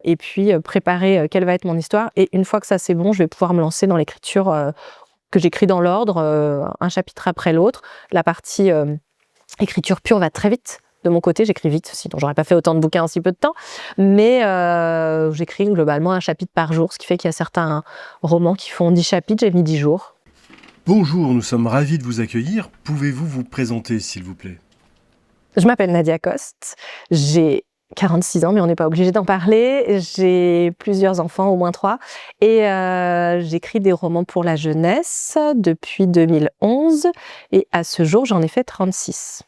et puis préparer quelle va être mon histoire. Et une fois que ça c'est bon, je vais pouvoir me lancer dans l'écriture que j'écris dans l'ordre, un chapitre après l'autre. La partie écriture pure va très vite. De mon côté, j'écris vite, sinon j'aurais pas fait autant de bouquins en si peu de temps. Mais j'écris globalement un chapitre par jour, ce qui fait qu'il y a certains romans qui font 10 chapitres, j'ai mis 10 jours. Bonjour, nous sommes ravis de vous accueillir. Pouvez-vous vous présenter, s'il vous plaît? Je m'appelle Nadia Coste, j'ai 46 ans, mais on n'est pas obligé d'en parler. J'ai plusieurs enfants, au moins 3, et j'écris des romans pour la jeunesse depuis 2011, et à ce jour, j'en ai fait 36.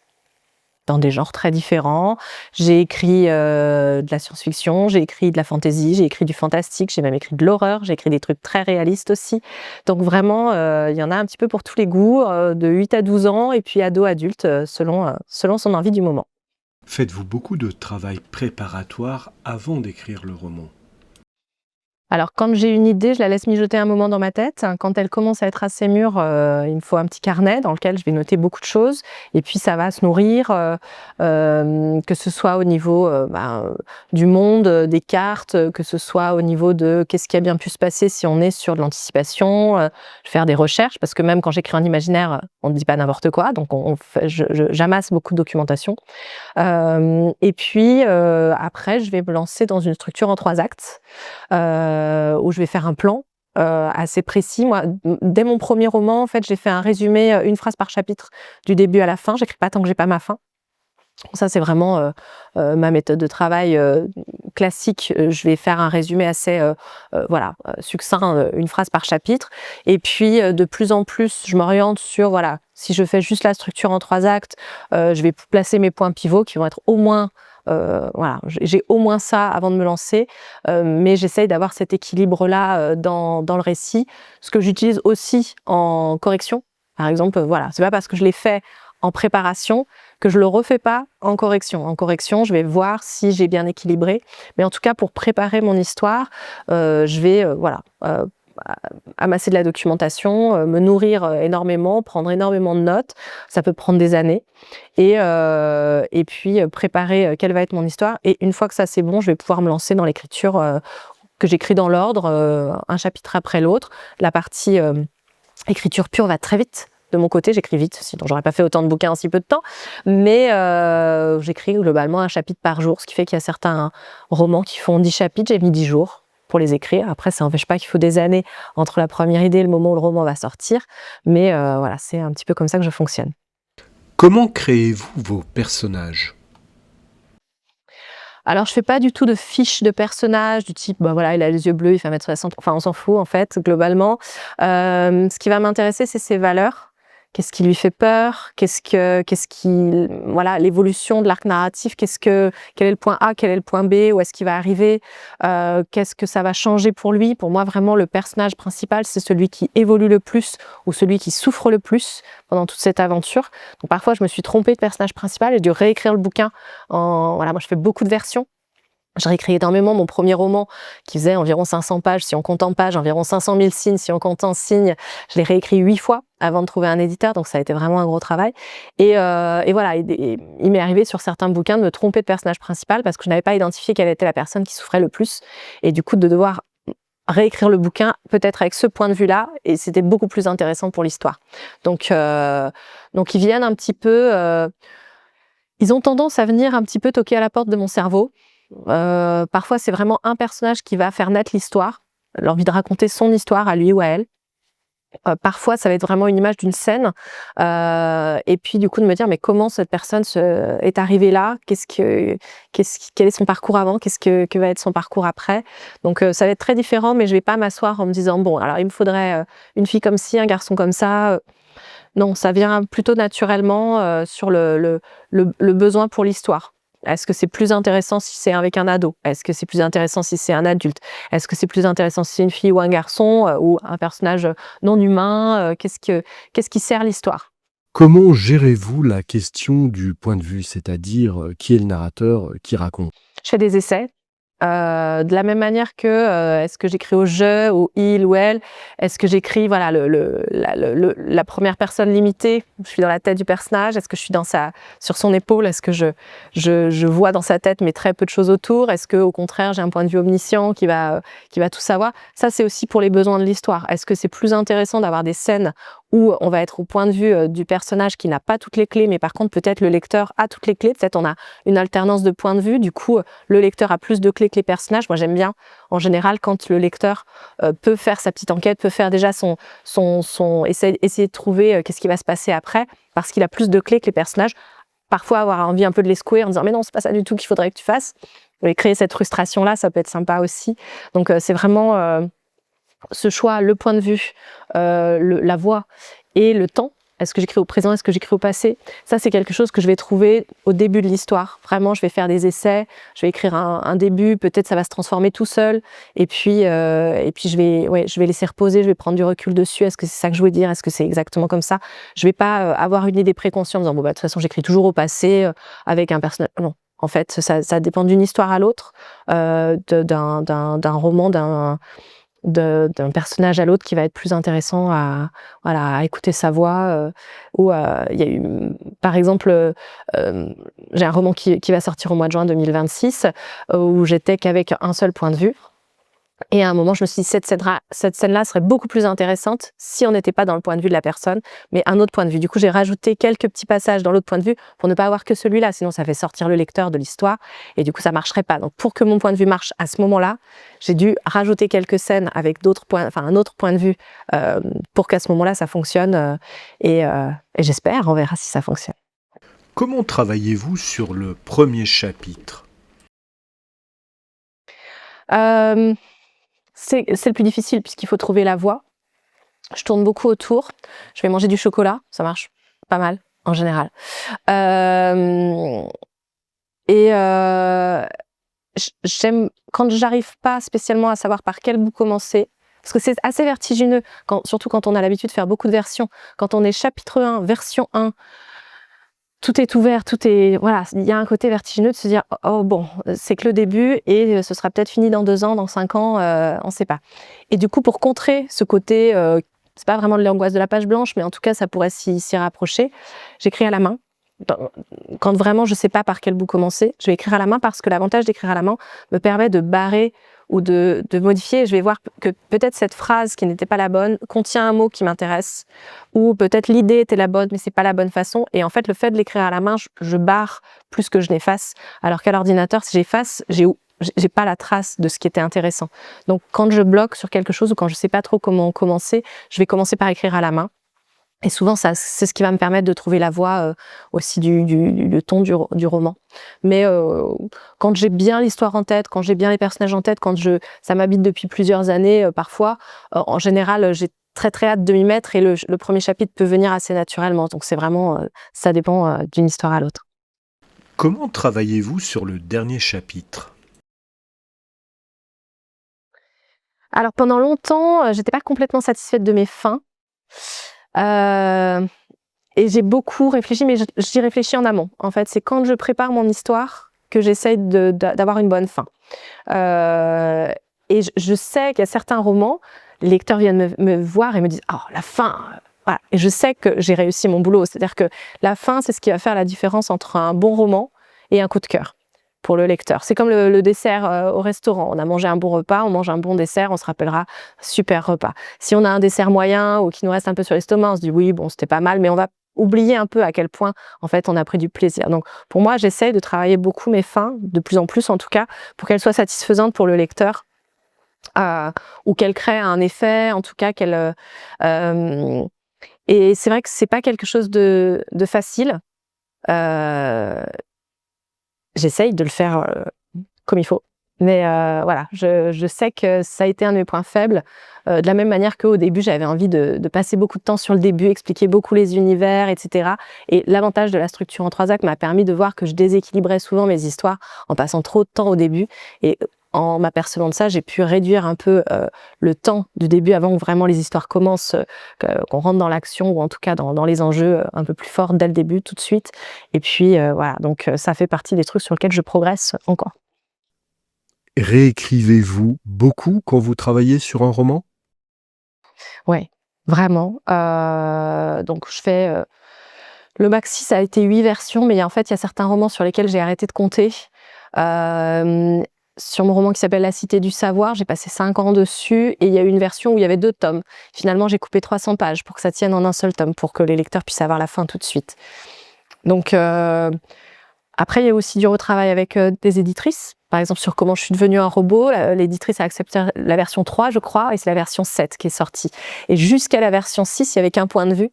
Dans des genres très différents. J'ai écrit de la science-fiction, j'ai écrit de la fantasy, j'ai écrit du fantastique, j'ai même écrit de l'horreur, j'ai écrit des trucs très réalistes aussi. Donc vraiment, il y en a un petit peu pour tous les goûts, de 8 à 12 ans, et puis ado-adulte, selon son envie du moment. Faites-vous beaucoup de travail préparatoire avant d'écrire le roman? Alors quand j'ai une idée, je la laisse mijoter un moment dans ma tête. Quand elle commence à être assez mûre, il me faut un petit carnet dans lequel je vais noter beaucoup de choses, et puis ça va se nourrir, que ce soit au niveau du monde, des cartes, que ce soit au niveau de qu'est-ce qui a bien pu se passer si on est sur de l'anticipation, je vais faire des recherches, parce que même quand j'écris en imaginaire, on ne dit pas n'importe quoi, donc j'amasse beaucoup de documentation. Et puis après, je vais me lancer dans une structure en 3 actes, où je vais faire un plan assez précis. Moi, dès mon premier roman, en fait, j'ai fait un résumé, une phrase par chapitre, du début à la fin. J'écris pas tant que j'ai pas ma fin. Ça, c'est vraiment ma méthode de travail classique. Je vais faire un résumé assez succinct, une phrase par chapitre. Et puis, de plus en plus, je m'oriente sur, voilà, si je fais juste la structure en 3 actes, je vais placer mes points pivots qui vont être au moins, j'ai au moins ça avant de me lancer. Mais j'essaye d'avoir cet équilibre-là dans le récit. Ce que j'utilise aussi en correction, par exemple, voilà, c'est pas parce que je l'ai fait en préparation que je le refais pas en correction. En correction, je vais voir si j'ai bien équilibré. Mais en tout cas, pour préparer mon histoire, je vais amasser de la documentation, me nourrir énormément, prendre énormément de notes. Ça peut prendre des années. Et puis préparer quelle va être mon histoire. Et une fois que ça c'est bon, je vais pouvoir me lancer dans l'écriture que j'écris dans l'ordre, un chapitre après l'autre. La partie écriture pure va très vite. De mon côté, j'écris vite, sinon j'aurais pas fait autant de bouquins en si peu de temps. Mais j'écris globalement un chapitre par jour, ce qui fait qu'il y a certains romans qui font 10 chapitres, j'ai mis 10 jours pour les écrire. Après, ça n'empêche pas qu'il faut des années entre la première idée et le moment où le roman va sortir. Mais voilà, c'est un petit peu comme ça que je fonctionne. Comment créez-vous vos personnages? Alors, je fais pas du tout de fiches de personnages du type, bah voilà, il a les yeux bleus, il fait 1m60, enfin on s'en fout en fait, globalement. Ce qui va m'intéresser, c'est ses valeurs. Qu'est-ce qui lui fait peur? Voilà, l'évolution de l'arc narratif, quel est le point A, quel est le point B, où est-ce qu'il va arriver? Qu'est-ce que ça va changer pour lui? Pour moi, vraiment, le personnage principal, c'est celui qui évolue le plus ou celui qui souffre le plus pendant toute cette aventure. Donc parfois, je me suis trompée de personnage principal, j'ai dû réécrire le bouquin voilà, moi je fais beaucoup de versions. Je réécris énormément mon premier roman qui faisait environ 500 pages si on compte en pages, environ 500 000 signes si on compte en signes. Je l'ai réécrit 8 fois avant de trouver un éditeur, donc ça a été vraiment un gros travail. Et voilà, il m'est arrivé sur certains bouquins de me tromper de personnage principal parce que je n'avais pas identifié quelle était la personne qui souffrait le plus. Et du coup, de devoir réécrire le bouquin peut-être avec ce point de vue-là, et c'était beaucoup plus intéressant pour l'histoire. Donc ils viennent un petit peu... ils ont tendance à venir un petit peu toquer à la porte de mon cerveau. Parfois, c'est vraiment un personnage qui va faire naître l'histoire, l'envie de raconter son histoire à lui ou à elle. Parfois, ça va être vraiment une image d'une scène, et puis du coup de me dire mais comment cette personne est arrivée là, quel est son parcours avant, que va être son parcours après. Donc ça va être très différent, mais je vais pas m'asseoir en me disant bon alors il me faudrait une fille comme ci, un garçon comme ça. Non, ça vient plutôt naturellement sur le besoin pour l'histoire. Est-ce que c'est plus intéressant si c'est avec un ado? Est-ce que c'est plus intéressant si c'est un adulte? Est-ce que c'est plus intéressant si c'est une fille ou un garçon ou un personnage non humain? Qu'est-ce qui sert l'histoire? Comment gérez-vous la question du point de vue, c'est-à-dire qui est le narrateur, qui raconte? Je fais des essais. De la même manière que, est-ce que j'écris au je, au il ou elle? Est-ce que j'écris voilà la première personne limitée? Je suis dans la tête du personnage. Est-ce que je suis sur son épaule? Est-ce que je vois dans sa tête mais très peu de choses autour? Est-ce que au contraire j'ai un point de vue omniscient qui va tout savoir? Ça, c'est aussi pour les besoins de l'histoire. Est-ce que c'est plus intéressant d'avoir des scènes où on va être au point de vue du personnage qui n'a pas toutes les clés, mais par contre peut-être le lecteur a toutes les clés, peut-être on a une alternance de points de vue, du coup le lecteur a plus de clés que les personnages. Moi j'aime bien en général quand le lecteur peut faire sa petite enquête, peut faire déjà essayer de trouver qu'est-ce qui va se passer après, parce qu'il a plus de clés que les personnages. Parfois avoir envie un peu de les secouer en disant mais non, c'est pas ça du tout qu'il faudrait que tu fasses, et créer cette frustration là, ça peut être sympa aussi. Donc c'est vraiment ce choix, le point de vue, la voix et le temps. Est-ce que j'écris au présent? Est-ce que j'écris au passé? Ça, c'est quelque chose que je vais trouver au début de l'histoire. Vraiment, je vais faire des essais, je vais écrire un début, peut-être ça va se transformer tout seul. Et puis je vais laisser reposer, je vais prendre du recul dessus. Est-ce que c'est ça que je voulais dire? Est-ce que c'est exactement comme ça? Je vais pas avoir une idée préconçue en me disant, bon, bah, de toute façon, j'écris toujours au passé avec un personnage. Non. En fait, ça dépend d'une histoire à l'autre, d'un roman, d'un personnage à l'autre qui va être plus intéressant à écouter sa voix. Il y a eu, par exemple, j'ai un roman qui va sortir au mois de juin 2026 où j'étais qu'avec un seul point de vue. Et à un moment, je me suis dit, cette scène-là serait beaucoup plus intéressante si on n'était pas dans le point de vue de la personne, mais un autre point de vue. Du coup, j'ai rajouté quelques petits passages dans l'autre point de vue pour ne pas avoir que celui-là, sinon ça fait sortir le lecteur de l'histoire, et du coup, ça marcherait pas. Donc, pour que mon point de vue marche à ce moment-là, j'ai dû rajouter quelques scènes avec un autre point de vue pour qu'à ce moment-là, ça fonctionne. Et j'espère, on verra si ça fonctionne. Comment travaillez-vous sur le premier chapitre? C'est le plus difficile puisqu'il faut trouver la voix. Je tourne beaucoup autour. Je vais manger du chocolat, ça marche pas mal en général. J'aime quand j'arrive pas spécialement à savoir par quel bout commencer, parce que c'est assez vertigineux, surtout quand on a l'habitude de faire beaucoup de versions. Quand on est chapitre 1, version 1, tout est ouvert, voilà, il y a un côté vertigineux de se dire oh bon, c'est que le début et ce sera peut-être fini dans 2 ans, dans 5 ans, on sait pas. Et du coup, pour contrer ce côté, c'est pas vraiment de l'angoisse de la page blanche, mais en tout cas, ça pourrait s'y rapprocher. J'écris à la main. Quand vraiment je sais pas par quel bout commencer, je vais écrire à la main parce que l'avantage d'écrire à la main me permet de barrer ou de modifier. Je vais voir que peut-être cette phrase qui n'était pas la bonne contient un mot qui m'intéresse, ou peut-être l'idée était la bonne mais c'est pas la bonne façon. Et en fait, le fait de l'écrire à la main, je barre plus que je n'efface. Alors qu'à l'ordinateur, si j'efface, j'ai pas la trace de ce qui était intéressant. Donc quand je bloque sur quelque chose ou quand je sais pas trop comment commencer, je vais commencer par écrire à la main. Et souvent, c'est ce qui va me permettre de trouver la voie aussi du ton du roman. Mais quand j'ai bien l'histoire en tête, quand j'ai bien les personnages en tête, ça m'habite depuis plusieurs années parfois, en général, j'ai très très hâte de m'y mettre et le premier chapitre peut venir assez naturellement. Donc c'est vraiment, ça dépend d'une histoire à l'autre. Comment travaillez-vous sur le dernier chapitre? Alors pendant longtemps, j'étais pas complètement satisfaite de mes fins. Et j'ai beaucoup réfléchi, mais j'y réfléchis en amont. En fait, c'est quand je prépare mon histoire que j'essaye d'avoir une bonne fin. Et je sais qu'il y a certains romans, les lecteurs viennent me voir et me disent « Oh, la fin !» Voilà. Et je sais que j'ai réussi mon boulot. C'est-à-dire que la fin, c'est ce qui va faire la différence entre un bon roman et un coup de cœur pour le lecteur. C'est comme le dessert au restaurant. On a mangé un bon repas, on mange un bon dessert, on se rappellera super repas. Si on a un dessert moyen ou qui nous reste un peu sur l'estomac, on se dit oui, bon, c'était pas mal, mais on va oublier un peu à quel point, en fait, on a pris du plaisir. Donc, pour moi, j'essaye de travailler beaucoup mes fins, de plus en plus en tout cas, pour qu'elles soient satisfaisantes pour le lecteur, ou qu'elles créent un effet, en tout cas, et c'est vrai que c'est pas quelque chose de facile. J'essaye de le faire comme il faut. Mais voilà, je sais que ça a été un de mes points faibles. De la même manière qu'au début, j'avais envie de passer beaucoup de temps sur le début, expliquer beaucoup les univers, etc. Et l'avantage de la structure en 3 actes m'a permis de voir que je déséquilibrais souvent mes histoires en passant trop de temps au début. Et en m'apercevant de ça, j'ai pu réduire un peu le temps du début avant que vraiment les histoires commencent, qu'on rentre dans l'action ou en tout cas dans les enjeux un peu plus forts dès le début, tout de suite. Et puis voilà, donc ça fait partie des trucs sur lesquels je progresse encore. Réécrivez-vous beaucoup quand vous travaillez sur un roman? Ouais, vraiment. Donc je fais, le maxi, ça a été 8 versions, mais en fait, il y a certains romans sur lesquels j'ai arrêté de compter. Hem, sur mon roman qui s'appelle La Cité du savoir, j'ai passé 5 ans dessus et il y a eu une version où il y avait 2 tomes. Finalement, j'ai coupé 300 pages pour que ça tienne en un seul tome, pour que les lecteurs puissent avoir la fin tout de suite. Donc après, il y a aussi du retravail avec, des éditrices. Par exemple, sur Comment je suis devenue un robot, l'éditrice a accepté la version 3, je crois, et c'est la version 7 qui est sortie. Et jusqu'à la version 6, il y avait qu'un point de vue.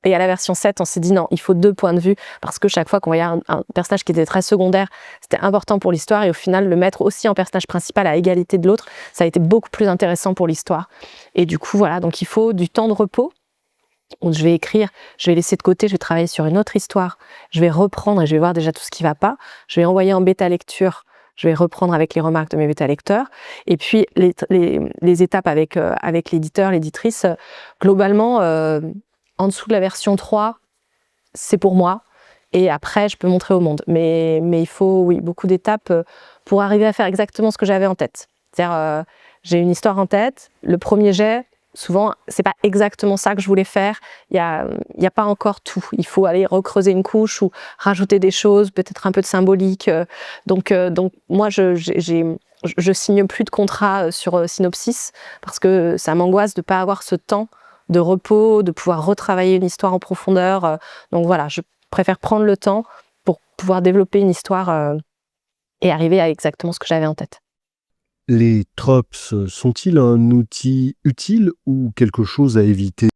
Et à la version 7, on s'est dit non, il faut 2 points de vue, parce que chaque fois qu'on voyait un personnage qui était très secondaire, c'était important pour l'histoire, et au final, le mettre aussi en personnage principal à égalité de l'autre, ça a été beaucoup plus intéressant pour l'histoire. Et du coup, voilà, donc il faut du temps de repos. Donc je vais écrire, je vais laisser de côté, je vais travailler sur une autre histoire, je vais reprendre et je vais voir déjà tout ce qui va pas. Je vais envoyer en bêta lecture, je vais reprendre avec les remarques de mes bêta lecteurs. Et puis les étapes avec l'éditeur, l'éditrice, globalement, en dessous de la version 3, c'est pour moi. Et après, je peux montrer au monde. Mais il faut, oui, beaucoup d'étapes pour arriver à faire exactement ce que j'avais en tête. C'est-à-dire, j'ai une histoire en tête, le premier jet, souvent, c'est pas exactement ça que je voulais faire. Il y a pas encore tout. Il faut aller recreuser une couche ou rajouter des choses, peut-être un peu de symbolique. Donc moi, je signe plus de contrat sur Synopsis parce que ça m'angoisse de pas avoir ce temps de repos, de pouvoir retravailler une histoire en profondeur. Donc voilà, je préfère prendre le temps pour pouvoir développer une histoire et arriver à exactement ce que j'avais en tête. Les tropes sont-ils un outil utile ou quelque chose à éviter?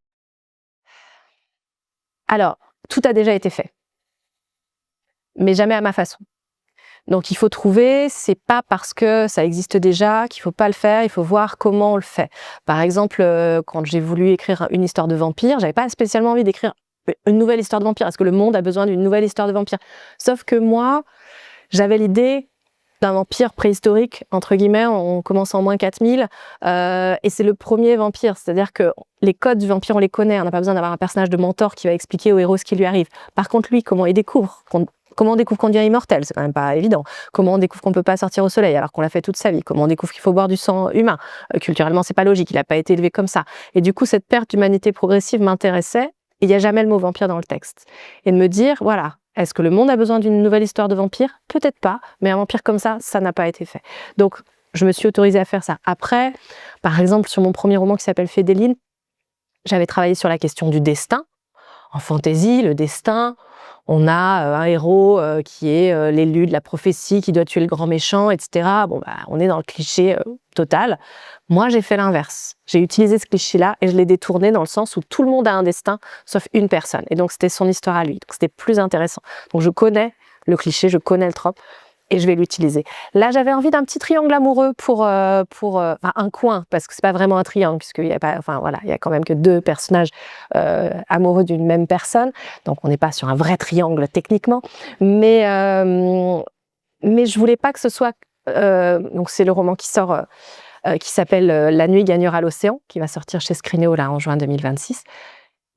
Alors, tout a déjà été fait, mais jamais à ma façon. Donc il faut trouver, c'est pas parce que ça existe déjà qu'il faut pas le faire, il faut voir comment on le fait. Par exemple, quand j'ai voulu écrire une histoire de vampire, j'avais pas spécialement envie d'écrire une nouvelle histoire de vampire. Est-ce que le monde a besoin d'une nouvelle histoire de vampire? Sauf que moi, j'avais l'idée d'un vampire préhistorique, entre guillemets, on commence en moins 4000, et c'est le premier vampire, c'est-à-dire que les codes du vampire, on les connaît, on n'a pas besoin d'avoir un personnage de mentor qui va expliquer au héros ce qui lui arrive. Par contre, lui, comment il découvre Comment on découvre qu'on devient immortel? C'est quand même pas évident. Comment on découvre qu'on peut pas sortir au soleil alors qu'on l'a fait toute sa vie? Comment on découvre qu'il faut boire du sang humain? Culturellement, c'est pas logique, il a pas été élevé comme ça. Et du coup, cette perte d'humanité progressive m'intéressait, et il y a jamais le mot vampire dans le texte. Et de me dire, voilà, est-ce que le monde a besoin d'une nouvelle histoire de vampire? Peut-être pas, mais un vampire comme ça n'a pas été fait. Donc, je me suis autorisée à faire ça. Après, par exemple, sur mon premier roman qui s'appelle Fédéline, j'avais travaillé sur la question du destin. En fantaisie, le destin, on a un héros qui est l'élu de la prophétie, qui doit tuer le grand méchant, etc. Bon, bah, on est dans le cliché total. Moi, j'ai fait l'inverse. J'ai utilisé ce cliché-là et je l'ai détourné dans le sens où tout le monde a un destin, sauf une personne. Et donc, c'était son histoire à lui. Donc, c'était plus intéressant. Donc, je connais le cliché, je connais le trope et je vais l'utiliser. Là, j'avais envie d'un petit triangle amoureux pour enfin, un coin, parce que c'est pas vraiment un triangle, puisqu'il y a pas, enfin voilà, il y a quand même que 2 personnages amoureux d'une même personne, donc on n'est pas sur un vrai triangle techniquement, mais je voulais pas que ce soit donc c'est le roman qui sort qui s'appelle La nuit gagnera l'océan, qui va sortir chez Scrinéo là en juin 2026.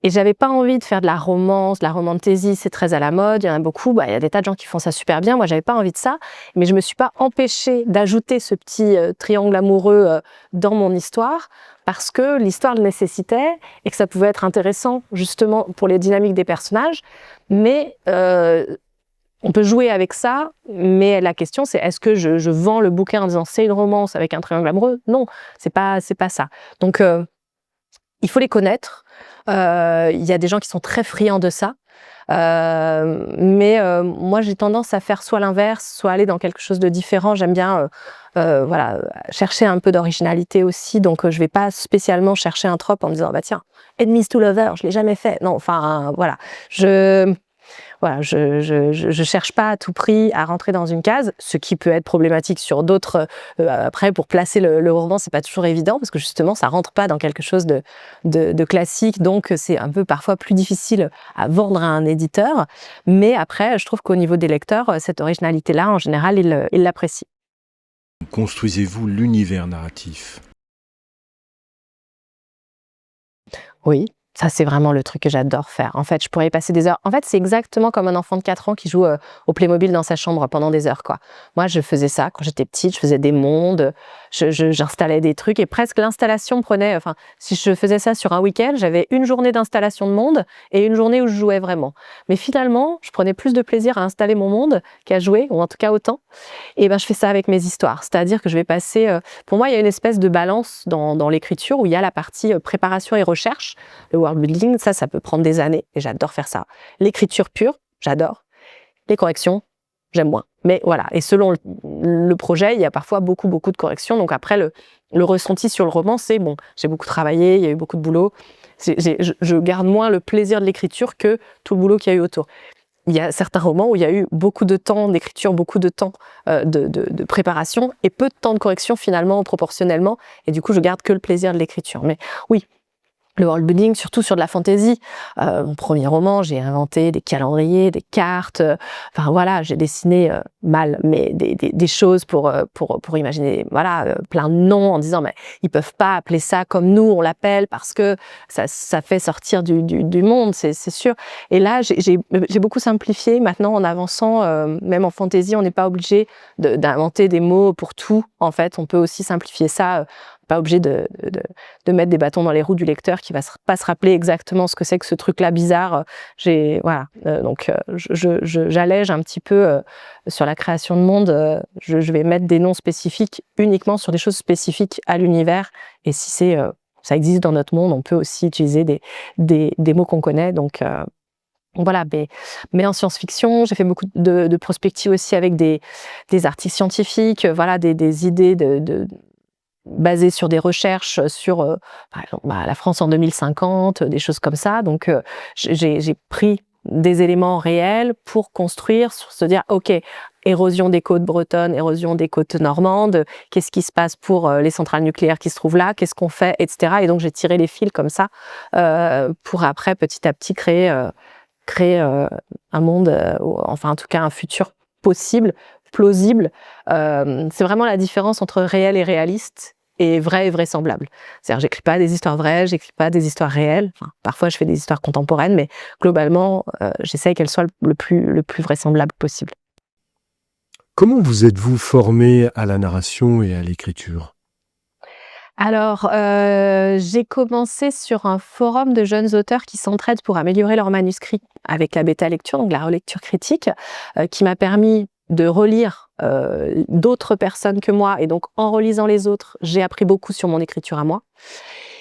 Et j'avais pas envie de faire de la romance, de la romantasy, c'est très à la mode, il y en a beaucoup, bah, il y a des tas de gens qui font ça super bien, moi j'avais pas envie de ça, mais je me suis pas empêchée d'ajouter ce petit triangle amoureux dans mon histoire, parce que l'histoire le nécessitait, et que ça pouvait être intéressant justement pour les dynamiques des personnages, mais on peut jouer avec ça, mais la question c'est est-ce que je vends le bouquin en disant c'est une romance avec un triangle amoureux? Non, c'est pas ça. Donc il faut les connaître. Il y a des gens qui sont très friands de ça. Mais moi, j'ai tendance à faire soit l'inverse, soit aller dans quelque chose de différent. J'aime bien voilà, chercher un peu d'originalité aussi. Donc, je vais pas spécialement chercher un trope en me disant, bah tiens, Enemies to Lovers, je l'ai jamais fait. Non, enfin, voilà. Je cherche pas à tout prix à rentrer dans une case, ce qui peut être problématique sur d'autres. Après, pour placer le roman, c'est pas toujours évident parce que justement, ça rentre pas dans quelque chose de classique, donc c'est un peu parfois plus difficile à vendre à un éditeur. Mais après, je trouve qu'au niveau des lecteurs, cette originalité-là, en général, ils l'apprécient. Construisez-vous l'univers narratif? Oui. Ça, c'est vraiment le truc que j'adore faire. En fait, je pourrais y passer des heures. En fait, c'est exactement comme un enfant de 4 ans qui joue au Playmobil dans sa chambre pendant des heures, quoi. Moi, je faisais ça quand j'étais petite. Je faisais des mondes, j'installais des trucs et presque l'installation prenait... Enfin, si je faisais ça sur un week-end, j'avais une journée d'installation de monde et une journée où je jouais vraiment. Mais finalement, je prenais plus de plaisir à installer mon monde qu'à jouer, ou en tout cas autant. Et ben, je fais ça avec mes histoires. C'est-à-dire que je vais passer... pour moi, il y a une espèce de balance dans l'écriture où il y a la partie préparation et recherche. Le world building, ça peut prendre des années et j'adore faire ça. L'écriture pure, j'adore. Les corrections, j'aime moins. Mais voilà, et selon le projet, il y a parfois beaucoup de corrections. Donc après, le ressenti sur le roman, c'est bon, j'ai beaucoup travaillé, il y a eu beaucoup de boulot. Je garde moins le plaisir de l'écriture que tout le boulot qu'il y a eu autour. Il y a certains romans où il y a eu beaucoup de temps d'écriture, beaucoup de temps de préparation et peu de temps de correction finalement, proportionnellement. Et du coup, je garde que le plaisir de l'écriture. Mais oui, le world building, surtout sur de la fantasy. Mon premier roman, j'ai inventé des calendriers, des cartes. Enfin voilà, j'ai dessiné mal, mais des choses pour imaginer, voilà, plein de noms en disant mais ils peuvent pas appeler ça comme nous on l'appelle parce que ça fait sortir du monde, c'est sûr. Et là, j'ai beaucoup simplifié. Maintenant, en avançant, même en fantasy, on n'est pas obligé d'inventer des mots pour tout. En fait, on peut aussi simplifier ça. Pas obligé de mettre des bâtons dans les roues du lecteur qui va pas se rappeler exactement ce que c'est que ce truc-là bizarre. Voilà. Donc, j'allège un petit peu sur la création de monde. Je vais mettre des noms spécifiques uniquement sur des choses spécifiques à l'univers. Et si ça existe dans notre monde, on peut aussi utiliser des mots qu'on connaît. Donc, voilà, mais en science-fiction, j'ai fait beaucoup de prospective aussi avec des articles scientifiques, voilà, des idées basées sur des recherches sur, par exemple, la France en 2050, des choses comme ça. Donc, j'ai pris des éléments réels pour construire, se dire, OK, érosion des côtes bretonnes, érosion des côtes normandes, qu'est-ce qui se passe pour les centrales nucléaires qui se trouvent là, qu'est-ce qu'on fait, etc. Et donc, j'ai tiré les fils comme ça pour après, petit à petit, créer un monde, enfin, en tout cas, un futur possible, plausible. C'est vraiment la différence entre réel et réaliste et vrai et vraisemblable. C'est-à-dire, j'écris pas des histoires vraies, j'écris pas des histoires réelles. Enfin, parfois, je fais des histoires contemporaines, mais globalement, j'essaye qu'elles soient le plus vraisemblable possible. Comment vous êtes-vous formé à la narration et à l'écriture ? Alors, j'ai commencé sur un forum de jeunes auteurs qui s'entraident pour améliorer leurs manuscrits avec la bêta lecture, donc la relecture critique, qui m'a permis de relire d'autres personnes que moi. Et donc, en relisant les autres, j'ai appris beaucoup sur mon écriture à moi.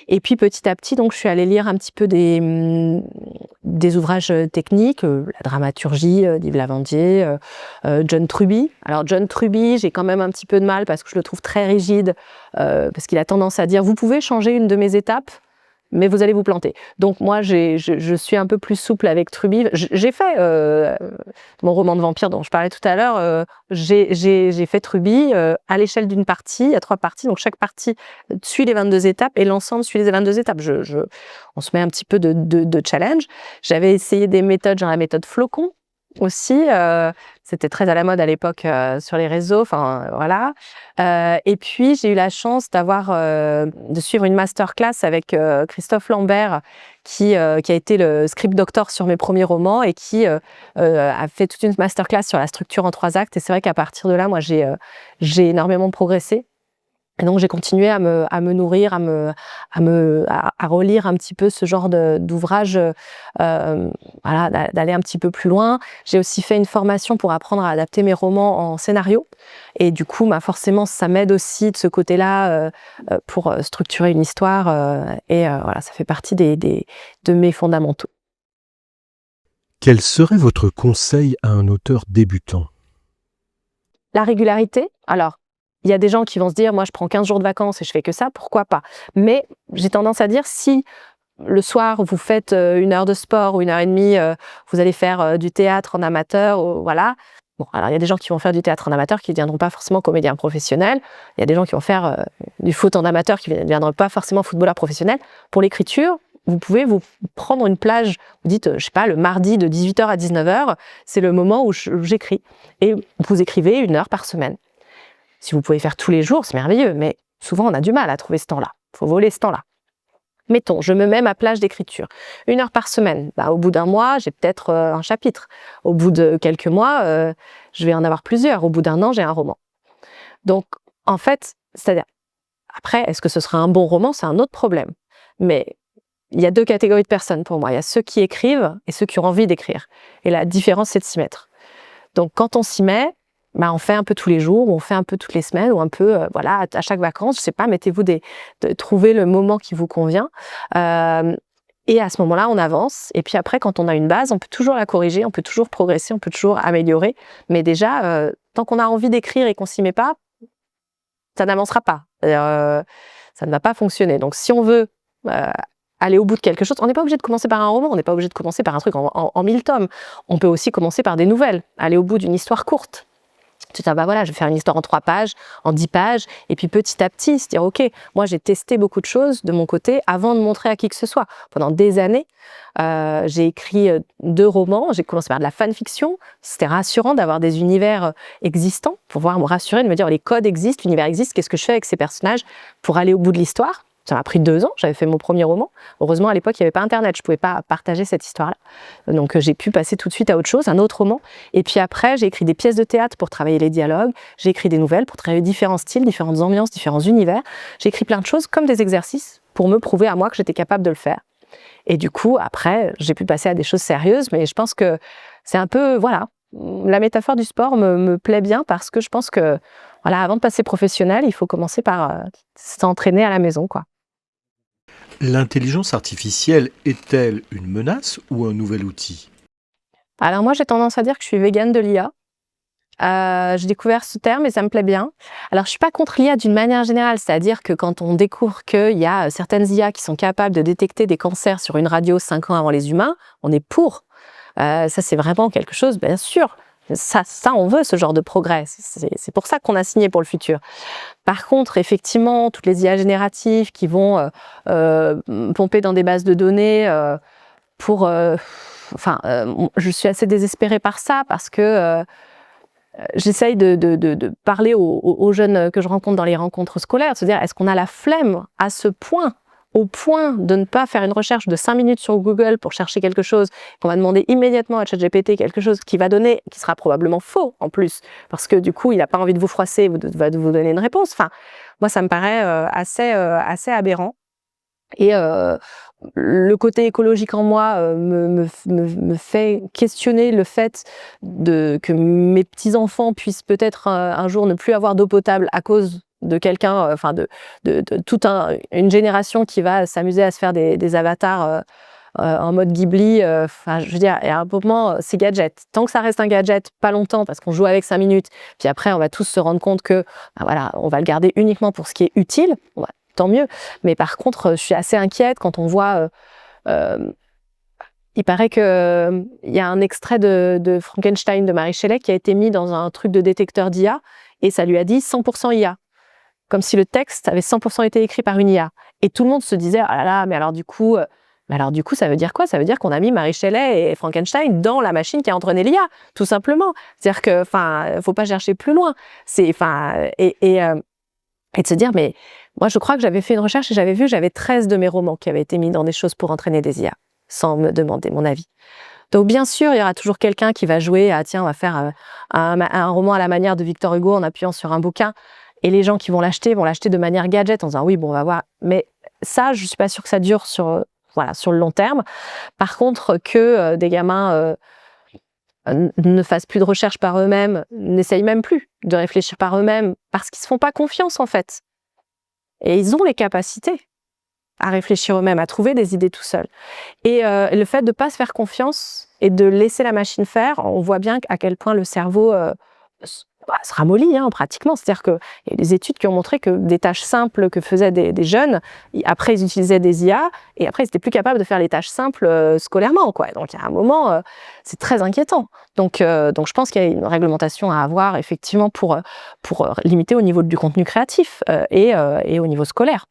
Et puis, petit à petit, donc, je suis allée lire un petit peu des ouvrages techniques, la dramaturgie d'Yves Lavandier, John Truby. Alors, John Truby, j'ai quand même un petit peu de mal parce que je le trouve très rigide, parce qu'il a tendance à dire « vous pouvez changer une de mes étapes ». Mais vous allez vous planter. Donc moi, je suis un peu plus souple avec Truby. J'ai fait mon roman de vampire dont je parlais tout à l'heure. J'ai fait Truby à l'échelle d'une partie. Il y a 3 parties, donc chaque partie suit les 22 étapes et l'ensemble suit les 22 étapes. On se met un petit peu de challenge. J'avais essayé des méthodes, genre la méthode flocon aussi. C'était très à la mode à l'époque sur les réseaux. Enfin voilà. Et puis j'ai eu la chance de suivre une masterclass avec Christophe Lambert qui a été le script doctor sur mes premiers romans et qui a fait toute une masterclass sur la structure en 3 actes. Et c'est vrai qu'à partir de là, moi j'ai énormément progressé. Et donc j'ai continué à me nourrir, à relire un petit peu ce genre d'ouvrage, voilà, d'aller un petit peu plus loin. J'ai aussi fait une formation pour apprendre à adapter mes romans en scénario. Et du coup, forcément, ça m'aide aussi de ce côté-là pour structurer une histoire. Voilà, ça fait partie de mes fondamentaux. Quel serait votre conseil à un auteur débutant ? La régularité. Alors, il y a des gens qui vont se dire, moi je prends 15 jours de vacances et je fais que ça, pourquoi pas? Mais j'ai tendance à dire, si le soir vous faites 1 heure de sport ou 1h30, vous allez faire du théâtre en amateur, voilà. Bon, alors il y a des gens qui vont faire du théâtre en amateur qui ne deviendront pas forcément comédiens professionnels. Il y a des gens qui vont faire du foot en amateur qui ne deviendront pas forcément footballeurs professionnels. Pour l'écriture, vous pouvez vous prendre une plage, vous dites, je sais pas, le mardi de 18h à 19h, c'est le moment où j'écris. Et vous écrivez 1 heure par semaine. Si vous pouvez faire tous les jours, c'est merveilleux, mais souvent on a du mal à trouver ce temps-là. Il faut voler ce temps-là. Mettons, je me mets ma plage d'écriture. 1 heure par semaine. Bah, au bout d'un mois, j'ai peut-être un chapitre. Au bout de quelques mois, je vais en avoir plusieurs. Au bout d'un an, j'ai un roman. Donc, en fait, c'est-à-dire, après, est-ce que ce sera un bon roman? C'est un autre problème. Mais il y a 2 catégories de personnes pour moi. Il y a ceux qui écrivent et ceux qui ont envie d'écrire. Et la différence, c'est de s'y mettre. Donc, quand on s'y met, bah, on fait un peu tous les jours, ou on fait un peu toutes les semaines, ou un peu, voilà, à chaque vacances, je sais pas, mettez-vous trouvez le moment qui vous convient. Et à ce moment-là, on avance. Et puis après, quand on a une base, on peut toujours la corriger, on peut toujours progresser, on peut toujours améliorer. Mais déjà, tant qu'on a envie d'écrire et qu'on s'y met pas, ça n'avancera pas. Ça ne va pas fonctionner. Donc, si on veut aller au bout de quelque chose, on n'est pas obligé de commencer par un roman, on n'est pas obligé de commencer par un truc en 1000 tomes. On peut aussi commencer par des nouvelles, aller au bout d'une histoire courte. Tu te dis, bah voilà, je vais faire une histoire en 3 pages, en 10 pages, et puis petit à petit, se dire, ok, moi j'ai testé beaucoup de choses de mon côté avant de montrer à qui que ce soit. Pendant des années, j'ai écrit 2 romans, j'ai commencé par de la fanfiction, c'était rassurant d'avoir des univers existants, pour pouvoir me rassurer, de me dire, les codes existent, l'univers existe, qu'est-ce que je fais avec ces personnages pour aller au bout de l'histoire. Ça m'a pris 2 ans, j'avais fait mon premier roman. Heureusement, à l'époque, il n'y avait pas Internet, je ne pouvais pas partager cette histoire-là. Donc, j'ai pu passer tout de suite à autre chose, un autre roman. Et puis après, j'ai écrit des pièces de théâtre pour travailler les dialogues. J'ai écrit des nouvelles pour travailler différents styles, différentes ambiances, différents univers. J'ai écrit plein de choses comme des exercices pour me prouver à moi que j'étais capable de le faire. Et du coup, après, j'ai pu passer à des choses sérieuses, mais je pense que c'est un peu, voilà, la métaphore du sport me plaît bien parce que je pense que, voilà, avant de passer professionnel, il faut commencer par s'entraîner à la maison, quoi. L'intelligence artificielle est-elle une menace ou un nouvel outil? Alors moi, j'ai tendance à dire que je suis végane de l'IA. J'ai découvert ce terme et ça me plaît bien. Alors, je suis pas contre l'IA d'une manière générale, c'est-à-dire que quand on découvre qu'il y a certaines IA qui sont capables de détecter des cancers sur une radio 5 ans avant les humains, on est pour. Ça, c'est vraiment quelque chose, bien sûr. Ça, on veut ce genre de progrès. C'est pour ça qu'on a signé pour le futur. Par contre, effectivement, toutes les IA génératives qui vont pomper dans des bases de données pour... je suis assez désespérée par ça parce que j'essaye de parler aux jeunes que je rencontre dans les rencontres scolaires, de se dire, est-ce qu'on a la flemme à ce point, au point de ne pas faire une recherche de 5 minutes sur Google pour chercher quelque chose, qu'on va demander immédiatement à ChatGPT quelque chose qui va donner, qui sera probablement faux en plus, parce que du coup, il n'a pas envie de vous froisser, va vous donner une réponse. Enfin, moi, ça me paraît assez aberrant. Et le côté écologique en moi me fait questionner le fait que mes petits-enfants puissent peut-être un jour ne plus avoir d'eau potable à cause de quelqu'un, de toute une génération qui va s'amuser à se faire des avatars en mode Ghibli. Je veux dire, et à un moment, c'est gadget. Tant que ça reste un gadget, pas longtemps, parce qu'on joue avec 5 minutes, puis après, on va tous se rendre compte que, voilà, on va le garder uniquement pour ce qui est utile. Tant mieux. Mais par contre, je suis assez inquiète quand on voit... il paraît qu'il y a un extrait de Frankenstein de Mary Shelley qui a été mis dans un truc de détecteur d'IA et ça lui a dit 100% IA. Comme si le texte avait 100% été écrit par une IA. Et tout le monde se disait, ah là là, mais alors du coup, ça veut dire quoi? Ça veut dire qu'on a mis Mary Shelley et Frankenstein dans la machine qui a entraîné l'IA, tout simplement. C'est-à-dire que, faut pas chercher plus loin. Et de se dire, mais moi, je crois que j'avais fait une recherche et j'avais vu, j'avais 13 de mes romans qui avaient été mis dans des choses pour entraîner des IA, sans me demander mon avis. Donc, bien sûr, il y aura toujours quelqu'un qui va jouer à, tiens, on va faire un roman à la manière de Victor Hugo en appuyant sur un bouquin. Et les gens qui vont l'acheter de manière gadget en disant, oui, bon, on va voir. Mais ça, je suis pas sûre que ça dure sur le long terme. Par contre, que des gamins ne fassent plus de recherche par eux-mêmes, n'essayent même plus de réfléchir par eux-mêmes, parce qu'ils ne se font pas confiance, en fait. Et ils ont les capacités à réfléchir eux-mêmes, à trouver des idées tout seuls. Et le fait de ne pas se faire confiance et de laisser la machine faire, on voit bien à quel point le cerveau se ramollit, pratiquement. C'est-à-dire qu'il y a des études qui ont montré que des tâches simples que faisaient des jeunes, après ils utilisaient des IA, et après ils n'étaient plus capables de faire les tâches simples scolairement, quoi. Donc il y a un moment, c'est très inquiétant. Donc je pense qu'il y a une réglementation à avoir, effectivement, pour limiter au niveau du contenu créatif et au niveau scolaire.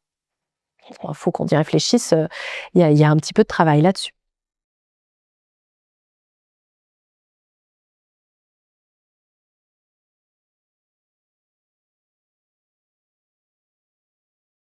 Il faut qu'on y réfléchisse, il y a un petit peu de travail là-dessus.